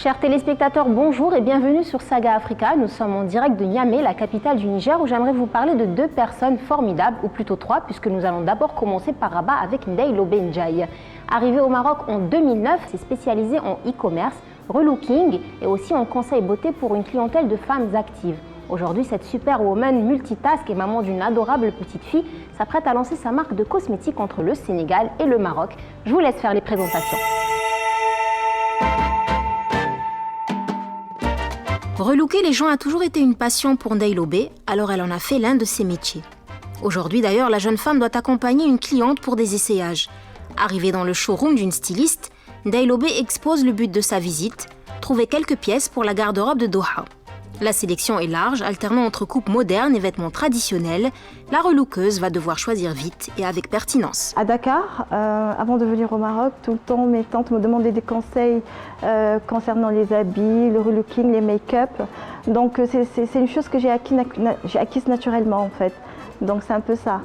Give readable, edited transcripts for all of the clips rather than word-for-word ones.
Chers téléspectateurs, bonjour et bienvenue sur Saga Africa. Nous sommes en direct de Niamey, la capitale du Niger, où j'aimerais vous parler de deux personnes formidables, ou plutôt trois, puisque nous allons d'abord commencer par Rabat avec Ndeye-Lobé Ndiaye. Arrivée au Maroc en 2009, c'est spécialisée en e-commerce, relooking et aussi en conseil beauté pour une clientèle de femmes actives. Aujourd'hui, cette superwoman multitask et maman d'une adorable petite fille s'apprête à lancer sa marque de cosmétiques entre le Sénégal et le Maroc. Je vous laisse faire les présentations. Relooker les gens a toujours été une passion pour Ndeye-Lobé, alors elle en a fait l'un de ses métiers. Aujourd'hui d'ailleurs, la jeune femme doit accompagner une cliente pour des essayages. Arrivée dans le showroom d'une styliste, Ndeye-Lobé expose le but de sa visite, trouver quelques pièces pour la garde-robe de Doha. La sélection est large, alternant entre coupes modernes et vêtements traditionnels. La relookeuse va devoir choisir vite et avec pertinence. À Dakar, avant de venir au Maroc, tout le temps mes tantes me demandaient des conseils concernant les habits, le relooking, les make-up. Donc c'est une chose que j'ai acquise naturellement en fait. Donc c'est un peu ça.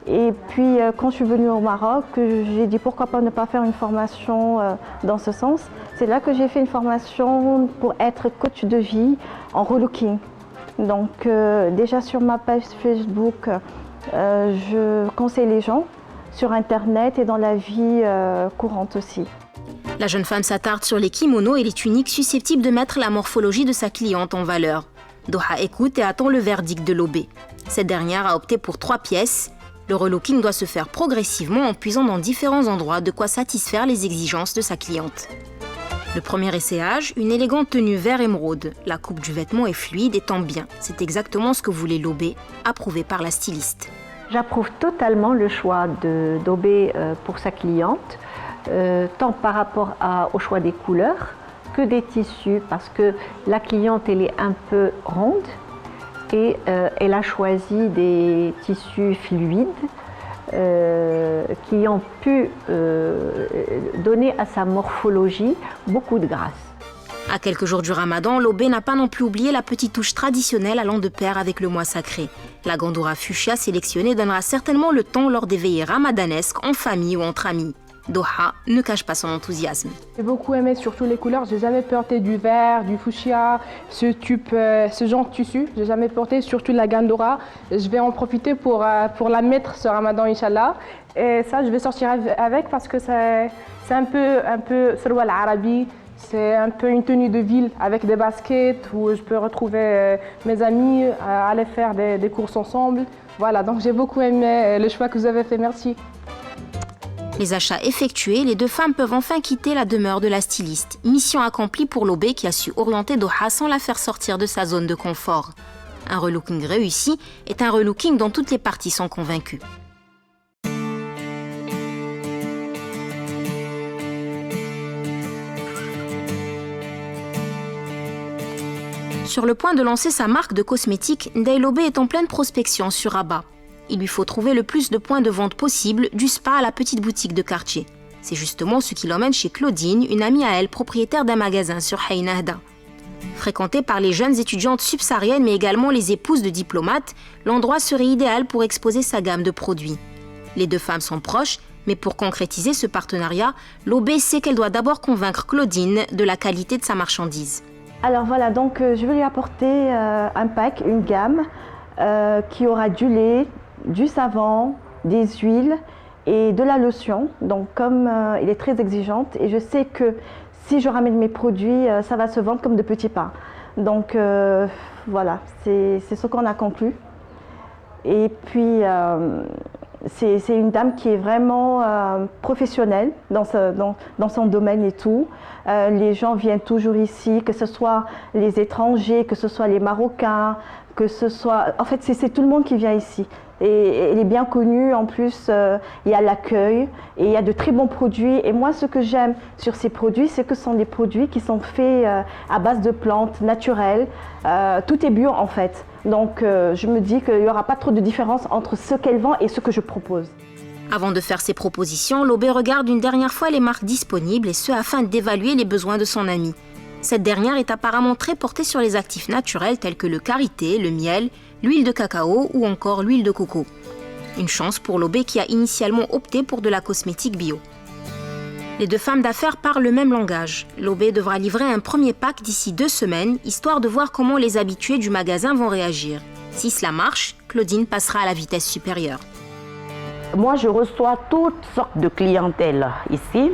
Et puis quand je suis venue au Maroc, j'ai dit pourquoi pas ne pas faire une formation dans ce sens. C'est là que j'ai fait une formation pour être coach de vie en relooking. Donc déjà sur ma page Facebook, je conseille les gens sur internet et dans la vie courante aussi. La jeune femme s'attarde sur les kimonos et les tuniques susceptibles de mettre la morphologie de sa cliente en valeur. Doha écoute et attend le verdict de Lobé. Cette dernière a opté pour 3 pièces. Le relooking doit se faire progressivement en puisant dans différents endroits, de quoi satisfaire les exigences de sa cliente. Le premier essayage, une élégante tenue vert émeraude. La coupe du vêtement est fluide et tend bien. C'est exactement ce que voulait Lobé, approuvé par la styliste. J'approuve totalement le choix de Lobé pour sa cliente, tant par rapport au choix des couleurs que des tissus, parce que la cliente elle est un peu ronde et elle a choisi des tissus fluides qui ont pu donner à sa morphologie beaucoup de grâce. À quelques jours du Ramadan, Lobé n'a pas non plus oublié la petite touche traditionnelle allant de pair avec le mois sacré. La gandoura fuchsia sélectionnée donnera certainement le ton lors des veillées ramadanesques en famille ou entre amis. Doha ne cache pas son enthousiasme. J'ai beaucoup aimé surtout les couleurs. J'ai jamais porté du vert, du fuchsia, ce genre de tissu. J'ai jamais porté, surtout la gandoura. Je vais en profiter pour la mettre ce Ramadan, Inch'Allah. Et ça, je vais sortir avec parce que c'est un peu Sarwal Arabi. C'est un peu une tenue de ville avec des baskets où je peux retrouver mes amis, aller faire des courses ensemble. Voilà, donc j'ai beaucoup aimé le choix que vous avez fait. Merci. Les achats effectués, les deux femmes peuvent enfin quitter la demeure de la styliste. Mission accomplie pour Lobé qui a su orienter Doha sans la faire sortir de sa zone de confort. Un relooking réussi est un relooking dont toutes les parties sont convaincues. Sur le point de lancer sa marque de cosmétiques, Ndeye-Lobé est en pleine prospection sur Rabat. Il lui faut trouver le plus de points de vente possible, du spa à la petite boutique de quartier. C'est justement ce qui l'emmène chez Claudine, une amie à elle, propriétaire d'un magasin sur Haï Nahda. Fréquentée par les jeunes étudiantes subsahariennes mais également les épouses de diplomates, l'endroit serait idéal pour exposer sa gamme de produits. Les deux femmes sont proches, mais pour concrétiser ce partenariat, Lobé sait qu'elle doit d'abord convaincre Claudine de la qualité de sa marchandise. Alors voilà, donc je vais lui apporter un pack, une gamme qui aura du lait, du savon, des huiles et de la lotion. Donc comme il est très exigeante et je sais que si je ramène mes produits, ça va se vendre comme de petits pains. Donc voilà, c'est ce qu'on a conclu. Et puis c'est une dame qui est vraiment professionnelle dans son domaine et tout. Les gens viennent toujours ici, que ce soit les étrangers, que ce soit les Marocains, que ce soit... En fait, c'est tout le monde qui vient ici. Et elle est bien connue, en plus, il y a l'accueil et il y a de très bons produits. Et moi, ce que j'aime sur ces produits, c'est que ce sont des produits qui sont faits à base de plantes naturelles. Tout est bio, en fait. Donc, je me dis qu'il n'y aura pas trop de différence entre ce qu'elle vend et ce que je propose. Avant de faire ses propositions, Lobé regarde une dernière fois les marques disponibles et ce afin d'évaluer les besoins de son amie. Cette dernière est apparemment très portée sur les actifs naturels tels que le karité, le miel, l'huile de cacao ou encore l'huile de coco. Une chance pour Lobé qui a initialement opté pour de la cosmétique bio. Les deux femmes d'affaires parlent le même langage. Lobé devra livrer un premier pack d'ici 2 semaines, histoire de voir comment les habitués du magasin vont réagir. Si cela marche, Claudine passera à la vitesse supérieure. Moi, je reçois toutes sortes de clientèle ici.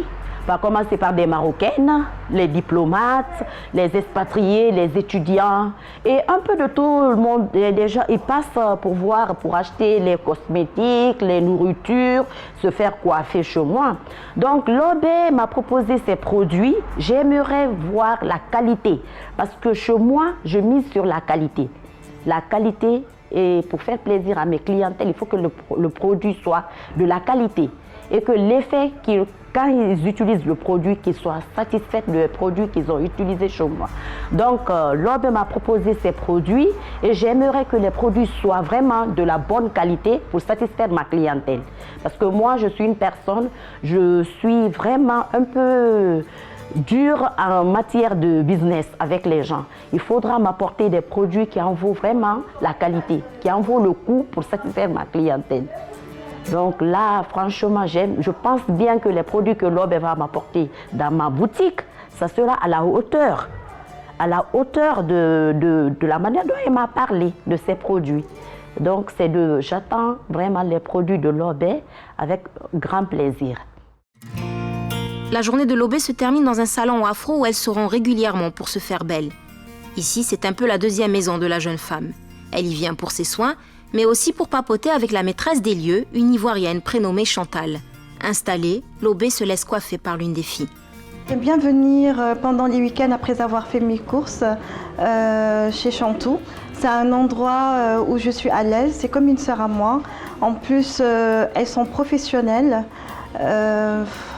On va commencer par des Marocaines, les diplomates, les expatriés, les étudiants et un peu de tout le monde. Déjà, ils passent pour acheter les cosmétiques, les nourritures, se faire coiffer chez moi. Donc, Lobé m'a proposé ces produits. J'aimerais voir la qualité parce que chez moi, je mise sur la qualité. La qualité, et pour faire plaisir à mes clientèles, il faut que le produit soit de la qualité et que l'effet quand ils utilisent le produit, qu'ils soient satisfaits du produit qu'ils ont utilisé chez moi. Donc, Lobé m'a proposé ces produits et j'aimerais que les produits soient vraiment de la bonne qualité pour satisfaire ma clientèle. Parce que moi, je suis une personne, je suis vraiment un peu dure en matière de business avec les gens. Il faudra m'apporter des produits qui en vaut vraiment la qualité, qui en vaut le coup pour satisfaire ma clientèle. Donc là, franchement, je pense bien que les produits que Lobé va m'apporter dans ma boutique, ça sera à la hauteur de la manière dont il m'a parlé de ces produits. Donc j'attends vraiment les produits de Lobé avec grand plaisir. La journée de Lobé se termine dans un salon afro où elles se rend régulièrement pour se faire belle. Ici, c'est un peu la deuxième maison de la jeune femme. Elle y vient pour ses soins, mais aussi pour papoter avec la maîtresse des lieux, une Ivoirienne prénommée Chantal. Installée, Lobé se laisse coiffer par l'une des filles. J'aime bien venir pendant les week-ends après avoir fait mes courses chez Chantou. C'est un endroit où je suis à l'aise, c'est comme une sœur à moi. En plus, elles sont professionnelles.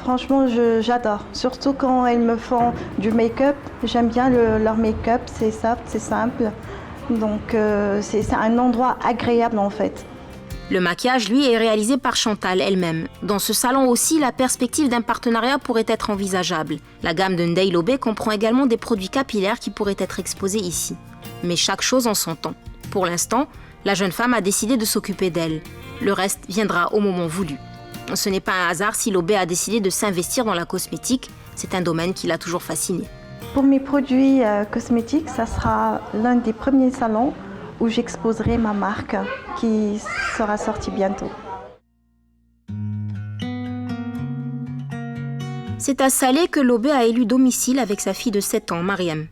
Franchement, j'adore. Surtout quand elles me font du make-up. J'aime bien leur make-up, c'est soft, c'est simple. Donc c'est un endroit agréable en fait. Le maquillage, lui, est réalisé par Chantal elle-même. Dans ce salon aussi, la perspective d'un partenariat pourrait être envisageable. La gamme de Ndeye Lobé comprend également des produits capillaires qui pourraient être exposés ici. Mais chaque chose en son temps. Pour l'instant, la jeune femme a décidé de s'occuper d'elle. Le reste viendra au moment voulu. Ce n'est pas un hasard si Lobé a décidé de s'investir dans la cosmétique. C'est un domaine qui l'a toujours fasciné. Pour mes produits cosmétiques, ça sera l'un des premiers salons où j'exposerai ma marque qui sera sortie bientôt. C'est à Salé que Lobé a élu domicile avec sa fille de 7 ans, Mariam.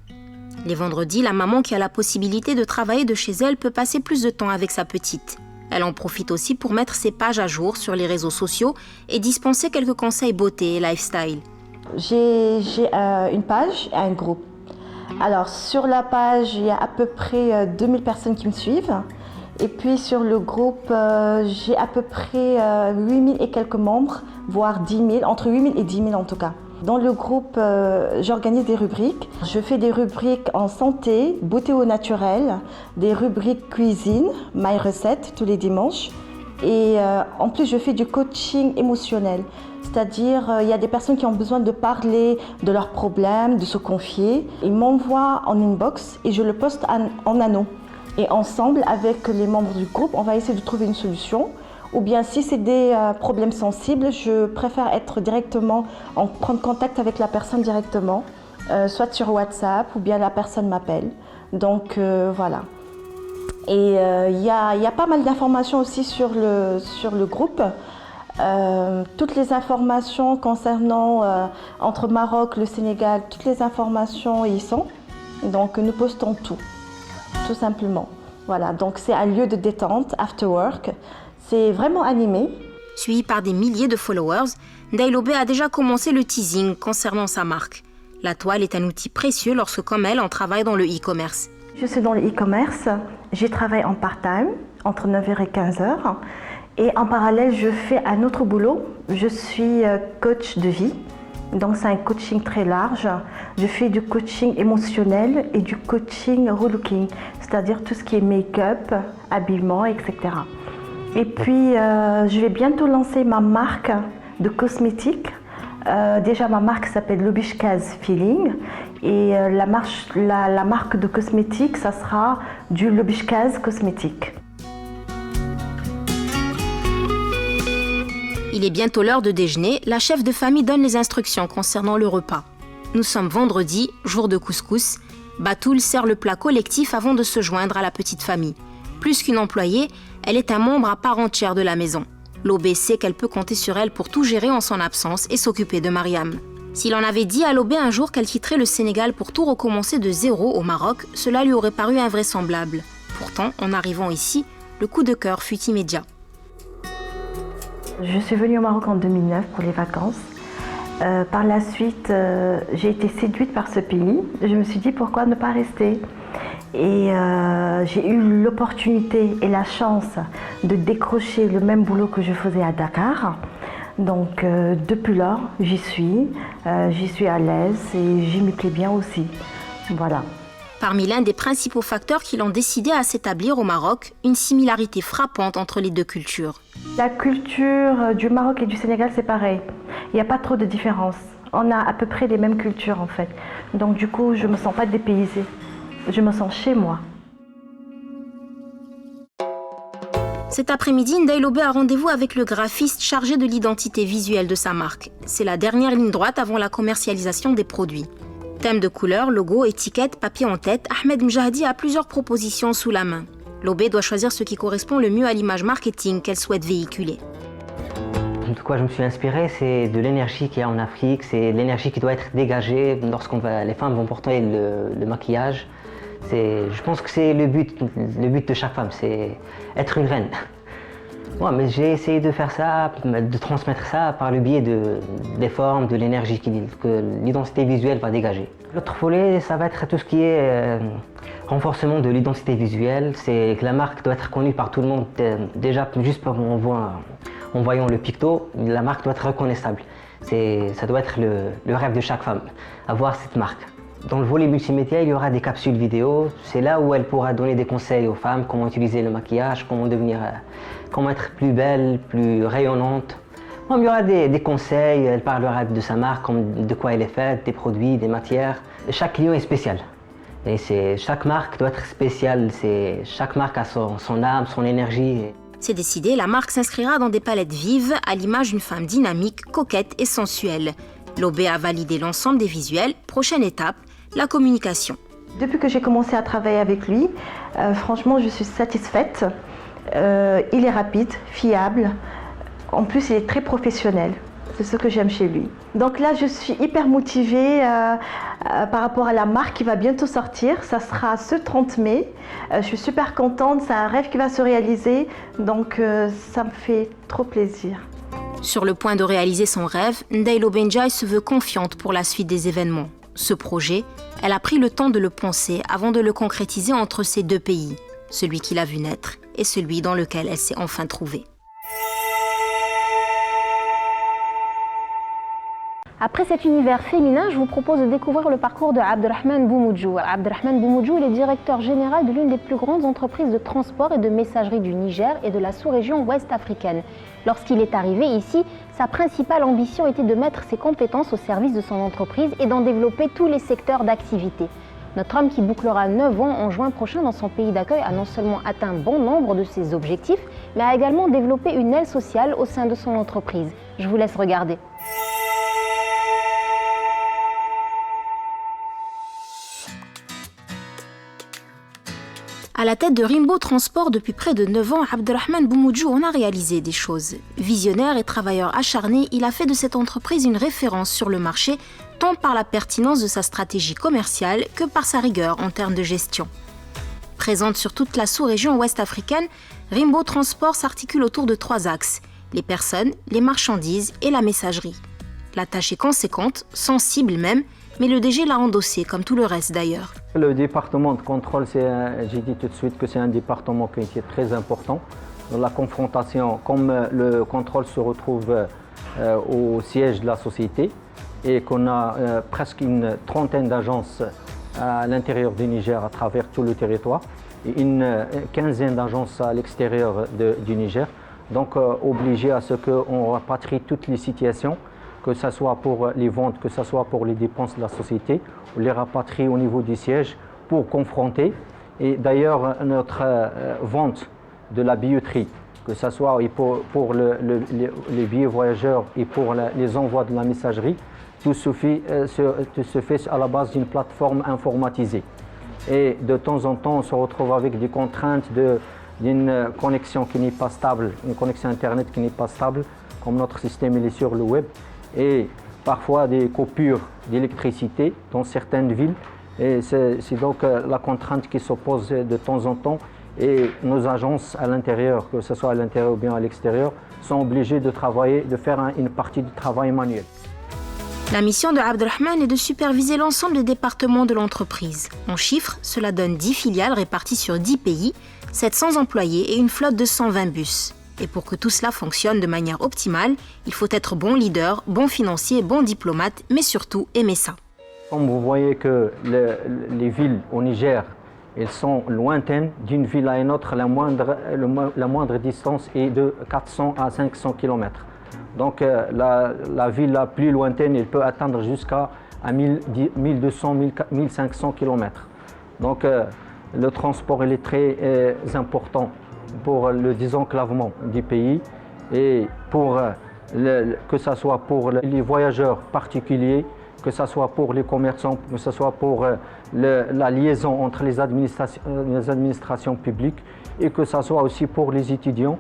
Les vendredis, la maman qui a la possibilité de travailler de chez elle peut passer plus de temps avec sa petite. Elle en profite aussi pour mettre ses pages à jour sur les réseaux sociaux et dispenser quelques conseils beauté et lifestyle. J'ai une page et un groupe. Alors sur la page, il y a à peu près 2000 personnes qui me suivent. Et puis sur le groupe, j'ai à peu près 8000 et quelques membres, voire 10 000, entre 8000 et 10 000 en tout cas. Dans le groupe, j'organise des rubriques. Je fais des rubriques en santé, beauté au naturel, des rubriques cuisine, my recettes tous les dimanches. Et en plus, je fais du coaching émotionnel. C'est-à-dire, il y a des personnes qui ont besoin de parler de leurs problèmes, de se confier. Ils m'envoient en inbox et je le poste en anneau. Et ensemble, avec les membres du groupe, on va essayer de trouver une solution. Ou bien si c'est des problèmes sensibles, je préfère prendre contact avec la personne directement, soit sur WhatsApp ou bien la personne m'appelle. Donc voilà. Et il y a pas mal d'informations aussi sur le groupe. Toutes les informations concernant entre Maroc, le Sénégal, toutes les informations y sont. Donc nous postons tout simplement. Voilà, donc c'est un lieu de détente, after work. C'est vraiment animé. Suivi par des milliers de followers, Ndeye Lobé a déjà commencé le teasing concernant sa marque. La toile est un outil précieux lorsque, comme elle, on travaille dans le e-commerce. Je suis dans le e-commerce. J'y travaille en part-time, entre 9h et 15h. Et en parallèle, je fais un autre boulot. Je suis coach de vie. Donc c'est un coaching très large. Je fais du coaching émotionnel et du coaching relooking, c'est-à-dire tout ce qui est make-up, habillement, etc. Et puis, je vais bientôt lancer ma marque de cosmétiques. Déjà, ma marque s'appelle Lobishkaz Feeling. Et la marque de cosmétiques, ça sera du Lobishkaz Cosmétique. Il est bientôt l'heure de déjeuner, la chef de famille donne les instructions concernant le repas. Nous sommes vendredi, jour de couscous. Batoul sert le plat collectif avant de se joindre à la petite famille. Plus qu'une employée, elle est un membre à part entière de la maison. Lobé sait qu'elle peut compter sur elle pour tout gérer en son absence et s'occuper de Mariam. S'il en avait dit à Lobé un jour qu'elle quitterait le Sénégal pour tout recommencer de zéro au Maroc, cela lui aurait paru invraisemblable. Pourtant, en arrivant ici, le coup de cœur fut immédiat. Je suis venue au Maroc en 2009 pour les vacances. Par la suite, j'ai été séduite par ce pays. Je me suis dit pourquoi ne pas rester. Et j'ai eu l'opportunité et la chance de décrocher le même boulot que je faisais à Dakar. Donc depuis lors, j'y suis à l'aise et j'y m'y plais bien aussi. Voilà. Parmi l'un des principaux facteurs qui l'ont décidé à s'établir au Maroc, une similarité frappante entre les deux cultures. La culture du Maroc et du Sénégal, c'est pareil. Il n'y a pas trop de différence. On a à peu près les mêmes cultures en fait. Donc du coup, je ne me sens pas dépaysée. Je me sens chez moi. Cet après-midi, Ndeye Lobé a rendez-vous avec le graphiste chargé de l'identité visuelle de sa marque. C'est la dernière ligne droite avant la commercialisation des produits. Thème de couleur, logo, étiquette, papier en tête, Ahmed Mjahdi a plusieurs propositions sous la main. Lobé doit choisir ce qui correspond le mieux à l'image marketing qu'elle souhaite véhiculer. De quoi je me suis inspiré, c'est de l'énergie qu'il y a en Afrique, c'est l'énergie qui doit être dégagée lorsque les femmes vont porter le maquillage. Je pense que c'est le but de chaque femme, c'est être une reine. Ouais, mais j'ai essayé de faire ça, de transmettre ça par le biais des formes, de l'énergie que l'identité visuelle va dégager. L'autre volet, ça va être tout ce qui est renforcement de l'identité visuelle. C'est que la marque doit être connue par tout le monde. Déjà, juste en voyant le picto, la marque doit être reconnaissable. Ça doit être le rêve de chaque femme, avoir cette marque. Dans le volet multimédia, il y aura des capsules vidéo. C'est là où elle pourra donner des conseils aux femmes, comment utiliser le maquillage, comment être plus belle, plus rayonnante. Bon, il y aura des conseils, elle parlera de sa marque, de quoi elle est faite, des produits, des matières. Chaque client est spécial. Et chaque marque doit être spéciale. Chaque marque a son âme, son énergie. C'est décidé, la marque s'inscrira dans des palettes vives, à l'image d'une femme dynamique, coquette et sensuelle. Lobé a validé l'ensemble des visuels. Prochaine étape, la communication. Depuis que j'ai commencé à travailler avec lui, franchement, je suis satisfaite. Il est rapide, fiable. En plus, il est très professionnel. C'est ce que j'aime chez lui. Donc là, je suis hyper motivée par rapport à la marque qui va bientôt sortir. Ça sera ce 30 mai. Je suis super contente. C'est un rêve qui va se réaliser. Donc ça me fait trop plaisir. Sur le point de réaliser son rêve, Ndeye Lobé Ndiaye se veut confiante pour la suite des événements. Ce projet, elle a pris le temps de le penser avant de le concrétiser entre ces deux pays, celui qui l'a vu naître et celui dans lequel elle s'est enfin trouvée. Après cet univers féminin, je vous propose de découvrir le parcours de Abderrahmane Boumoudjou. Abderrahmane Boumoudjou est directeur général de l'une des plus grandes entreprises de transport et de messagerie du Niger et de la sous-région ouest africaine. Lorsqu'il est arrivé ici, sa principale ambition était de mettre ses compétences au service de son entreprise et d'en développer tous les secteurs d'activité. Notre homme qui bouclera 9 ans en juin prochain dans son pays d'accueil a non seulement atteint bon nombre de ses objectifs, mais a également développé une aile sociale au sein de son entreprise. Je vous laisse regarder. À la tête de Rimbo Transport depuis près de 9 ans, Abderrahmane Boumoudjou en a réalisé des choses. Visionnaire et travailleur acharné, il a fait de cette entreprise une référence sur le marché, tant par la pertinence de sa stratégie commerciale que par sa rigueur en termes de gestion. Présente sur toute la sous-région ouest africaine, Rimbo Transport s'articule autour de 3 axes, les personnes, les marchandises et la messagerie. La tâche est conséquente, sensible même, mais le DG l'a endossé, comme tout le reste d'ailleurs. Le département de contrôle, j'ai dit tout de suite que c'est un département qui est très important. Dans la confrontation, comme le contrôle se retrouve au siège de la société et qu'on a presque une trentaine d'agences à l'intérieur du Niger à travers tout le territoire et une quinzaine d'agences à l'extérieur du Niger, donc obligé à ce qu'on rapatrie toutes les situations, que ce soit pour les ventes, que ce soit pour les dépenses de la société, on les rapatrie au niveau du siège pour confronter. Et d'ailleurs, notre vente de la billetterie que ce soit pour les billets voyageurs et pour les envois de la messagerie, tout se fait à la base d'une plateforme informatisée. Et de temps en temps, on se retrouve avec des contraintes d'une connexion qui n'est pas stable, une connexion Internet qui n'est pas stable, comme notre système il est sur le web, et parfois des coupures d'électricité dans certaines villes. Et c'est donc la contrainte qui s'oppose de temps en temps. Et nos agences à l'intérieur, que ce soit à l'intérieur ou bien à l'extérieur, sont obligées de faire une partie du travail manuel. La mission de Abdelrahman est de superviser l'ensemble des départements de l'entreprise. En chiffres, cela donne 10 filiales réparties sur 10 pays, 700 employés et une flotte de 120 bus. Et pour que tout cela fonctionne de manière optimale, il faut être bon leader, bon financier, bon diplomate, mais surtout aimer ça. Comme vous voyez que les villes au Niger, elles sont lointaines d'une ville à une autre, la moindre distance est de 400 à 500 km. Donc la ville la plus lointaine, elle peut atteindre jusqu'à 1200, 1500 km. Donc le transport il est très important pour le désenclavement du pays et que ce soit pour les voyageurs particuliers, que ce soit pour les commerçants, que ce soit pour la liaison entre les administrations publiques et que ce soit aussi pour les étudiants.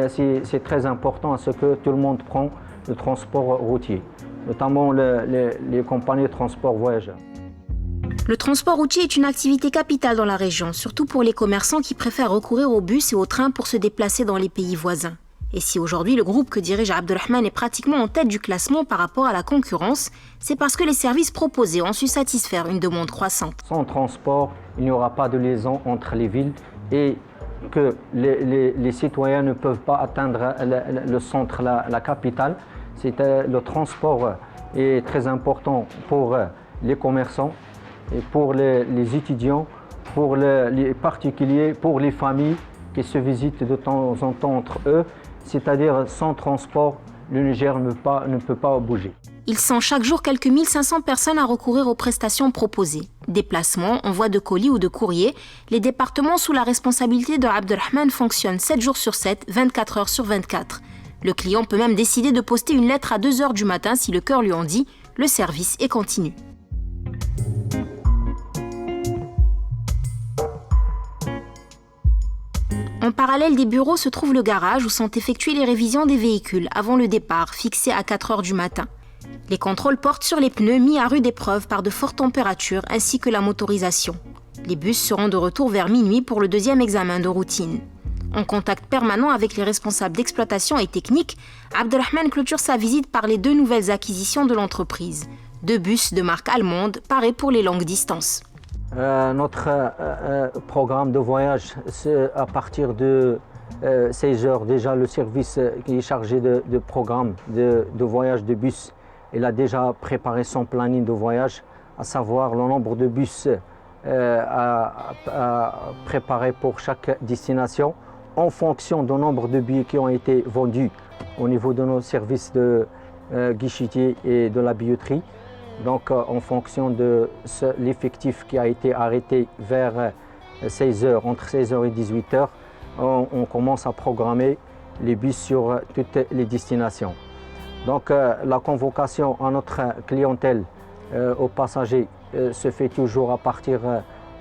C'est très important à ce que tout le monde prend le transport routier, notamment les compagnies de transport voyageurs. Le transport routier est une activité capitale dans la région, surtout pour les commerçants qui préfèrent recourir aux bus et aux trains pour se déplacer dans les pays voisins. Et si aujourd'hui le groupe que dirige Abdelrahman est pratiquement en tête du classement par rapport à la concurrence, c'est parce que les services proposés ont su satisfaire une demande croissante. Sans transport, il n'y aura pas de liaison entre les villes et que les citoyens ne peuvent pas atteindre le centre, la capitale. Le transport est très important pour les commerçants, et pour les étudiants, pour les particuliers, pour les familles qui se visitent de temps en temps entre eux. C'est-à-dire sans transport, le Niger ne peut pas bouger. Il sent chaque jour quelques 1500 personnes à recourir aux prestations proposées. Déplacements, envoi de colis ou de courrier, les départements sous la responsabilité de Abdelrahman fonctionnent 7 jours sur 7, 24 heures sur 24. Le client peut même décider de poster une lettre à 2 heures du matin si le cœur lui en dit. Le service est continu. En parallèle des bureaux se trouve le garage où sont effectuées les révisions des véhicules avant le départ, fixé à 4 heures du matin. Les contrôles portent sur les pneus mis à rude épreuve par de fortes températures ainsi que la motorisation. Les bus seront de retour vers minuit pour le deuxième examen de routine. En contact permanent avec les responsables d'exploitation et technique, Abdelrahman clôture sa visite par les 2 nouvelles acquisitions de l'entreprise. 2 bus de marque allemande parés pour les longues distances. Notre programme de voyage, c'est à partir de 16 heures. Déjà, le service qui est chargé de programme de voyage de bus, il a déjà préparé son planning de voyage, à savoir le nombre de bus à préparer pour chaque destination en fonction du nombre de billets qui ont été vendus au niveau de nos services de guichetier et de la billetterie. Donc en fonction de l'effectif qui a été arrêté vers 16 heures, entre 16h et 18h, on commence à programmer les bus sur toutes les destinations. Donc la convocation à notre clientèle, aux passagers, se fait toujours à partir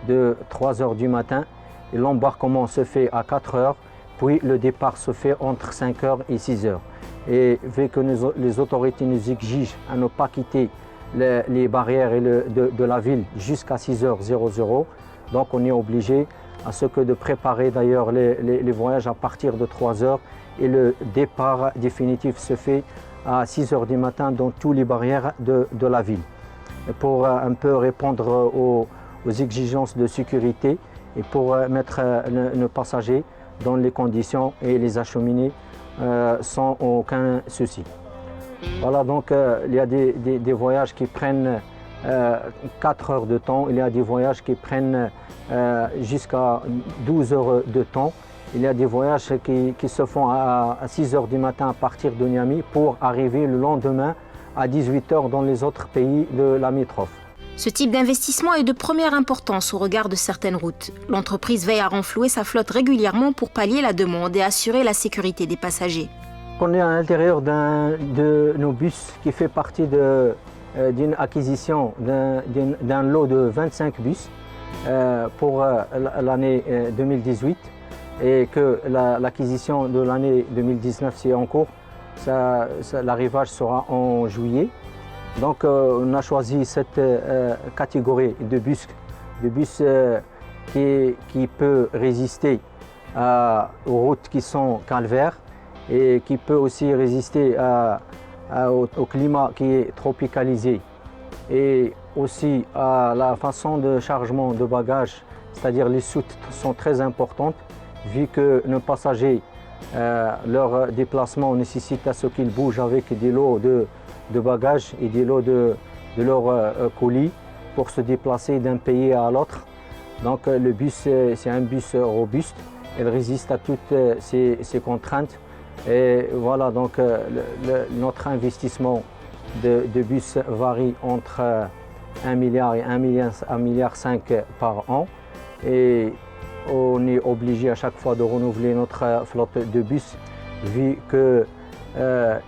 de 3 heures du matin. Et l'embarquement se fait à 4 heures, puis le départ se fait entre 5 heures et 6 heures. Et vu que les autorités nous exigent à ne pas quitter les barrières de la ville jusqu'à 6h00, donc on est obligé à ce que de préparer d'ailleurs les voyages à partir de 3 heures et le départ définitif se fait à 6 heures du matin dans toutes les barrières de la ville. Et pour un peu répondre aux exigences de sécurité et pour mettre nos passagers dans les conditions et les acheminer sans aucun souci. Voilà, donc il y a des voyages qui prennent 4 heures de temps, il y a des voyages qui prennent jusqu'à 12 heures de temps. Il y a des voyages qui se font à 6 heures du matin à partir de Niamey pour arriver le lendemain à 18 heures dans les autres pays de la limitrophe. Ce type d'investissement est de première importance au regard de certaines routes. L'entreprise veille à renflouer sa flotte régulièrement pour pallier la demande et assurer la sécurité des passagers. On est à l'intérieur de nos bus qui fait partie d'une acquisition d'un lot de 25 bus pour l'année 2018 et que l'acquisition de l'année 2019 c'est en cours. L'arrivage sera en juillet. Donc on a choisi cette catégorie de bus qui peut résister aux routes qui sont calvaires et qui peut aussi résister au climat qui est tropicalisé et aussi à la façon de chargement de bagages, c'est-à-dire les soutes sont très importantes vu que nos passagers, leur déplacement nécessite à ce qu'ils bougent avec des lots de bagages et des lots de leurs colis pour se déplacer d'un pays à l'autre. Donc le bus, c'est un bus robuste, il résiste à toutes ces contraintes. Et voilà, donc notre investissement de bus varie entre 1 milliard et 1,5 milliard par an. Et on est obligé à chaque fois de renouveler notre flotte de bus vu que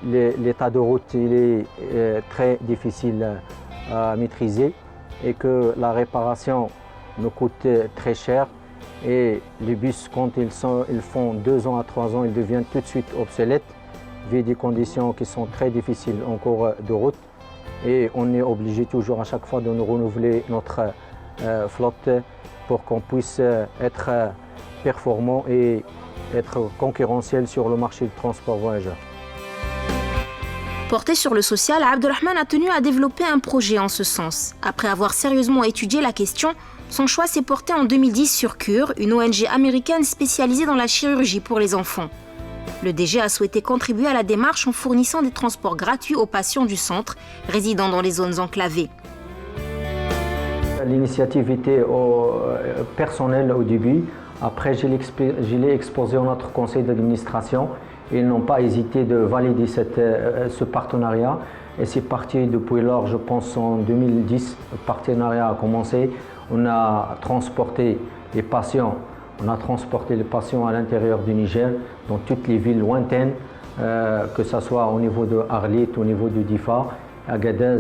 l'état de route il est très difficile à maîtriser et que la réparation nous coûte très cher. Et les bus, quand ils font 2 ans à 3 ans, ils deviennent tout de suite obsolètes, vu des conditions qui sont très difficiles en cours de route. Et on est obligé toujours à chaque fois de nous renouveler notre flotte pour qu'on puisse être performant et être concurrentiel sur le marché du transport voyageurs. Porté sur le social, Abdelrahman a tenu à développer un projet en ce sens. Après avoir sérieusement étudié la question, son choix s'est porté en 2010 sur Cure, une ONG américaine spécialisée dans la chirurgie pour les enfants. Le DG a souhaité contribuer à la démarche en fournissant des transports gratuits aux patients du centre, résidant dans les zones enclavées. L'initiative était personnelle au début. Après, je l'ai exposé à notre conseil d'administration. Ils n'ont pas hésité de valider ce partenariat. Et c'est parti depuis lors, je pense en 2010, le partenariat a commencé. On a transporté les patients à l'intérieur du Niger, dans toutes les villes lointaines, que ce soit au niveau de Arlit, au niveau de Difa, Agadez,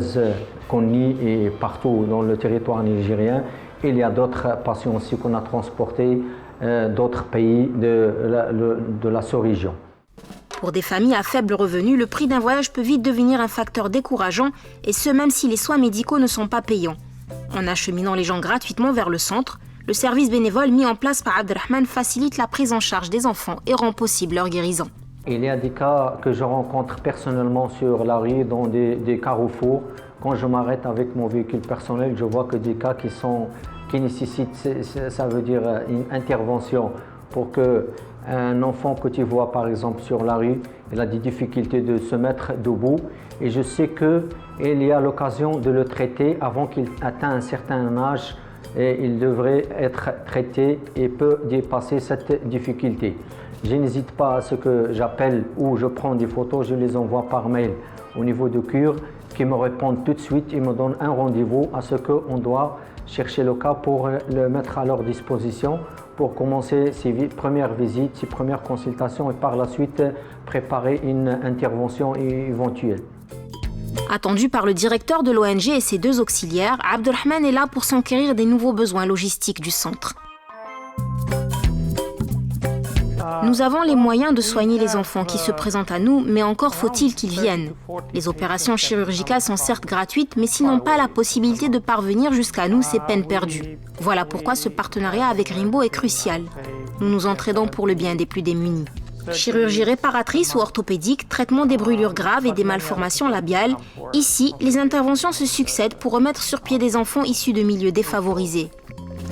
Konni et partout dans le territoire nigérien. Il y a d'autres patients aussi qu'on a transportés d'autres pays de la sous-région. Pour des familles à faible revenu, le prix d'un voyage peut vite devenir un facteur décourageant, et ce même si les soins médicaux ne sont pas payants. En acheminant les gens gratuitement vers le centre, le service bénévole mis en place par Abdelrahman facilite la prise en charge des enfants et rend possible leur guérison. Il y a des cas que je rencontre personnellement sur la rue, dans des carrefours. Quand je m'arrête avec mon véhicule personnel, je vois que des cas qui nécessitent, ça veut dire une intervention pour qu'un enfant que tu vois par exemple sur la rue, il a des difficultés de se mettre debout. Et je sais qu'il y a l'occasion de le traiter avant qu'il atteigne un certain âge et il devrait être traité et peut dépasser cette difficulté. Je n'hésite pas à ce que j'appelle ou je prends des photos, je les envoie par mail au niveau de Cure qui me répondent tout de suite et me donnent un rendez-vous à ce qu'on doit chercher le cas pour le mettre à leur disposition pour commencer ces premières visites, ces premières consultations et par la suite préparer une intervention éventuelle. Attendu par le directeur de l'ONG et ses 2 auxiliaires, Abdelrahman est là pour s'enquérir des nouveaux besoins logistiques du centre. Nous avons les moyens de soigner les enfants qui se présentent à nous, mais encore faut-il qu'ils viennent. Les opérations chirurgicales sont certes gratuites, mais s'ils n'ont pas la possibilité de parvenir jusqu'à nous, c'est peine perdue. Voilà pourquoi ce partenariat avec Rimbo est crucial. Nous nous entraidons pour le bien des plus démunis. Chirurgie réparatrice ou orthopédique, traitement des brûlures graves et des malformations labiales. Ici, les interventions se succèdent pour remettre sur pied des enfants issus de milieux défavorisés.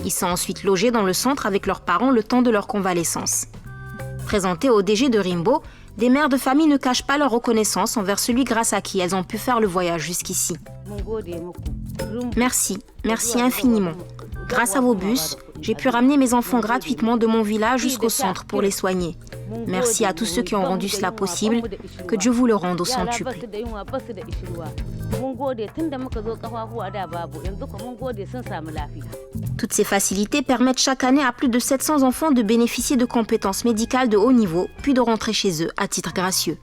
Ils sont ensuite logés dans le centre avec leurs parents le temps de leur convalescence. Présentées au DG de Rimbo, des mères de famille ne cachent pas leur reconnaissance envers celui grâce à qui elles ont pu faire le voyage jusqu'ici. Merci infiniment. Grâce à vos bus, J'ai pu ramener mes enfants gratuitement de mon village jusqu'au centre pour les soigner. Merci à tous ceux qui ont rendu cela possible. Que Dieu vous le rende au centuple. Toutes ces facilités permettent chaque année à plus de 700 enfants de bénéficier de compétences médicales de haut niveau, puis de rentrer chez eux à titre gracieux.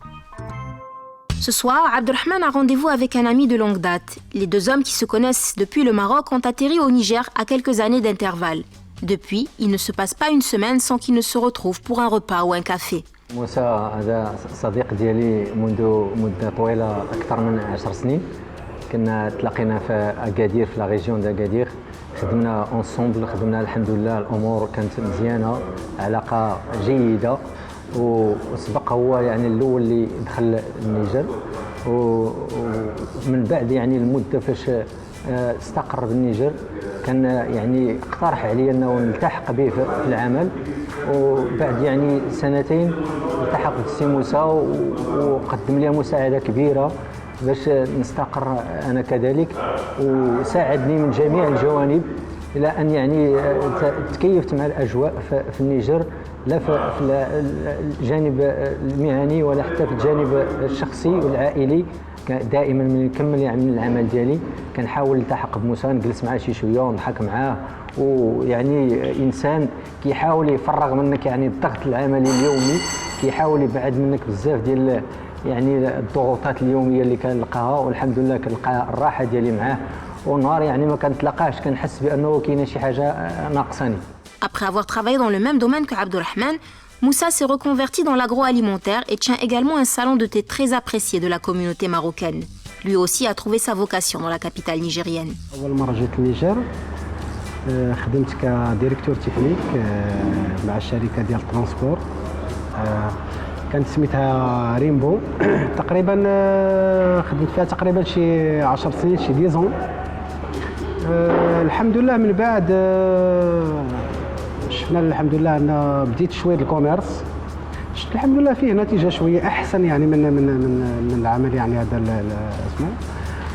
Ce soir, Abdelrahman a rendez-vous avec un ami de longue date. Les deux hommes qui se connaissent depuis le Maroc ont atterri au Niger à quelques années d'intervalle. Depuis, il ne se passe pas une semaine sans qu'ils ne se retrouvent pour un repas ou un café. موسى هذا صديق ديالي منذ مدة طويلة أكثر من 10 سنين. كنا تلاقينا في أكادير في لا ريجيون دأكادير. خدمنا اونسومبل، خدمنا الحمد لله الأمور كانت مزيانة، علاقة جيدة. وسبق هو يعني الأول اللي دخل النيجر، ومن بعد يعني المدة فاش استقر بالنيجر كان يعني اقترح علي انه نلتحق به في العمل. وبعد يعني سنتين التحقت بالسي موسى وقدم لي مساعده كبيره باش نستقر انا كذلك، وساعدني من جميع الجوانب الى ان يعني تكيفت مع الاجواء في النيجر، لا في الجانب المهني ولا حتى في الجانب الشخصي والعائلي. دائما من نكمل يعني من العمل ديالي كنحاول نلتحق بموسى، نجلس معاه شي شويه ونضحك معاه، ويعني انسان كيحاول يفرغ منك يعني الضغط العملي اليومي، كيحاول يبعد منك بزاف ديال يعني الضغوطات اليوميه اللي كنلقاها، والحمد لله كنلقى الراحه ديالي معاه. ونهار يعني ما كنتلاقاش كنحس بانه كاينه شي حاجه ناقصاني. Après avoir travaillé dans le même domaine que Abdelrahman, Moussa s'est reconverti dans l'agroalimentaire et tient également un salon de thé très apprécié de la communauté marocaine. Lui aussi a trouvé sa vocation dans la capitale nigérienne. أول مرة جيت النيجر خدمت كديريكتور تكنيك مع شركة ديال الترانسبور كانت سميتها ريمبو. تقريبا خدمت فيها تقريبا شي 10 سنين، شي 10 ans. الحمد لله من بعد شفنا الحمد لله ان بديت شويه الكوميرس، شفت الحمد لله فيه نتيجه شويه احسن يعني من العمل يعني هذا اسمه،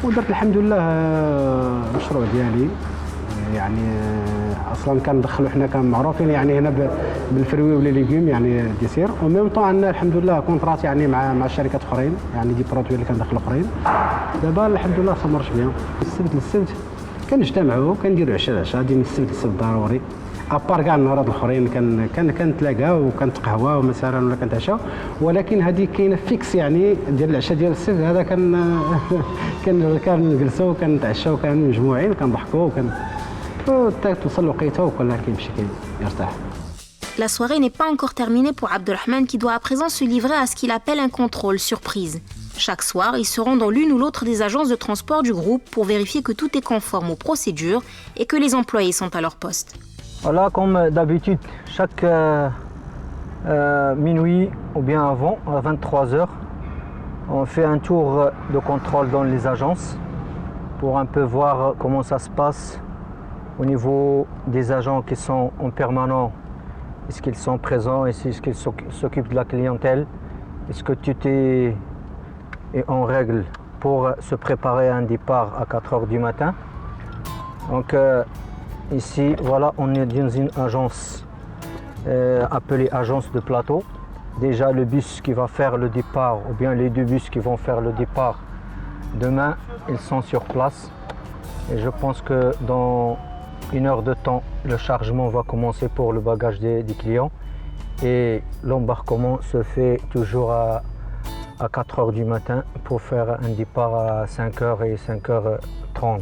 ودرت الحمد لله المشروع ديالي. يعني اصلا كندخلوا حنا كمعروفين يعني هنا بالفروي ولا ليغوم يعني ديسير، وميم طون عندنا الحمد لله كونطرات يعني مع شركات اخرين يعني دي برودوي اللي كندخلوا اخرين. دابا الحمد لله تمرش بيان. السبت للسبت كنجتمعوا كنديروا عشاء غادي من السبت للسبت ضروري، ابار كاع النهارات الاخرين كنتلاقاو وكنتقهواو مثلا ولا كنتعشاو، ولكن هذه كاينه فيكس يعني ديال العشاء ديال السبت هذا كنجلسوا كنتعشاو كاملين مجموعين كنضحكوا توصل وقيته وكل كيمشي يرتاح. La soirée n'est pas encore terminée pour Abdelrahman qui doit à présent se livrer à ce qu'il appelle un contrôle surprise. Chaque soir, il se rend dans l'une ou l'autre des agences de transport du groupe pour vérifier que tout est conforme aux procédures et que les employés sont à leur poste. Voilà, comme d'habitude, chaque minuit ou bien avant, à 23h, on fait un tour de contrôle dans les agences pour un peu voir comment ça se passe au niveau des agents qui sont en permanent. Est-ce qu'ils sont présents? Est-ce qu'ils s'occupent de la clientèle? Est-ce que tout est en règle pour se préparer à un départ à 4h du matin? Donc ici, voilà, on est dans une agence appelée agence de plateau. Déjà, le bus qui va faire le départ, ou bien les deux bus qui vont faire le départ demain, ils sont sur place. Et je pense que dans 1 heure de temps, le chargement va commencer pour le bagage des clients. Et l'embarquement se fait toujours à 4h du matin pour faire un départ à 5h et 5h30.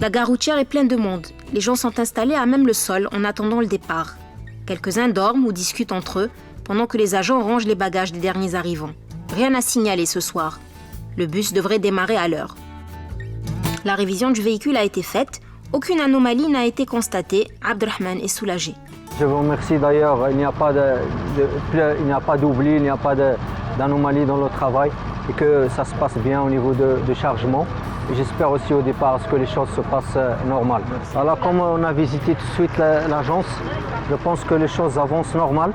La gare routière est pleine de monde. Les gens sont installés à même le sol en attendant le départ. Quelques-uns dorment ou discutent entre eux pendant que les agents rangent les bagages des derniers arrivants. Rien à signaler ce soir. Le bus devrait démarrer à l'heure. La révision du véhicule a été faite. Aucune anomalie n'a été constatée. Abdelrahman est soulagé. Je vous remercie d'ailleurs. Il n'y a pas d'oubli, il n'y a pas d'anomalie dans le travail et que ça se passe bien au niveau de chargement. J'espère aussi au départ que les choses se passent normales. Alors comme on a visité tout de suite l'agence, je pense que les choses avancent normal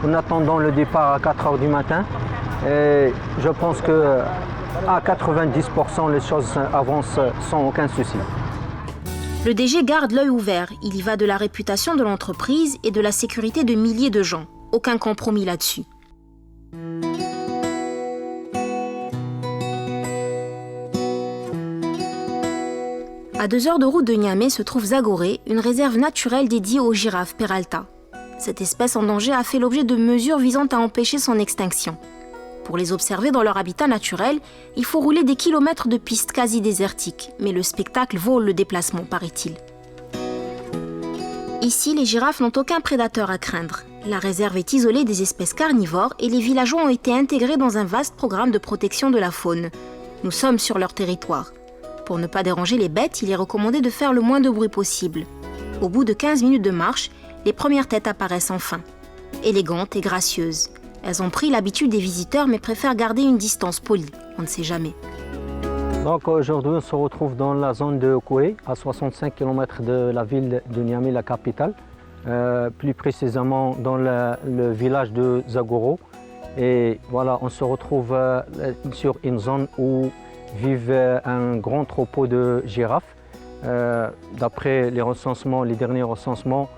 en attendant le départ à 4h du matin. Et je pense qu'à 90% les choses avancent sans aucun souci. Le DG garde l'œil ouvert. Il y va de la réputation de l'entreprise et de la sécurité de milliers de gens. Aucun compromis là-dessus. À 2 heures de route de Niamey se trouve Zagoré, une réserve naturelle dédiée aux girafes Peralta. Cette espèce en danger a fait l'objet de mesures visant à empêcher son extinction. Pour les observer dans leur habitat naturel, il faut rouler des kilomètres de pistes quasi désertiques, mais le spectacle vaut le déplacement, paraît-il. Ici, les girafes n'ont aucun prédateur à craindre. La réserve est isolée des espèces carnivores et les villageois ont été intégrés dans un vaste programme de protection de la faune. Nous sommes sur leur territoire. Pour ne pas déranger les bêtes, il est recommandé de faire le moins de bruit possible. Au bout de 15 minutes de marche, les premières têtes apparaissent enfin. Élégantes et gracieuses. Elles ont pris l'habitude des visiteurs mais préfèrent garder une distance polie. On ne sait jamais. Donc aujourd'hui, on se retrouve dans la zone de Kouré, à 65 km de la ville de Niamey, la capitale. Plus précisément dans le village de Zagoro. Et voilà, on se retrouve sur une zone où vivent un grand troupeau de girafes. D'après les derniers recensements,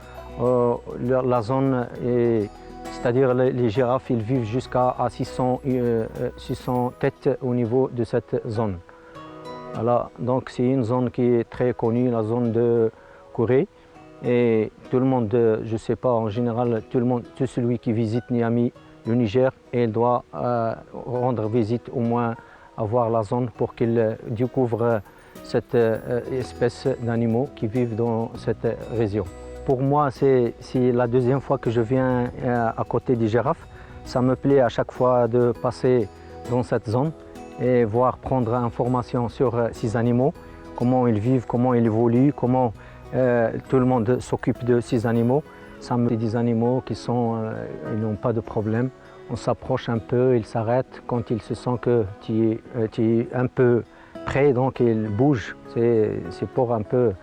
la zone est... C'est-à-dire les girafes, ils vivent jusqu'à 600 têtes au niveau de cette zone. Voilà, donc c'est une zone qui est très connue, la zone de Kouré. Et tout le monde, je ne sais pas, en général, tout celui qui visite Niamey, le Niger, il doit rendre visite au moins à voir la zone pour qu'il découvre cette espèce d'animaux qui vivent dans cette région. Pour moi, c'est la deuxième fois que je viens à côté des girafes. Ça me plaît à chaque fois de passer dans cette zone et prendre information sur ces animaux, comment ils vivent, comment ils évoluent, comment tout le monde s'occupe de ces animaux. Ça me dit des animaux qui ils n'ont pas de problème. On s'approche un peu, ils s'arrêtent quand ils se sentent que tu es un peu près, donc ils bougent. C'est pour un peu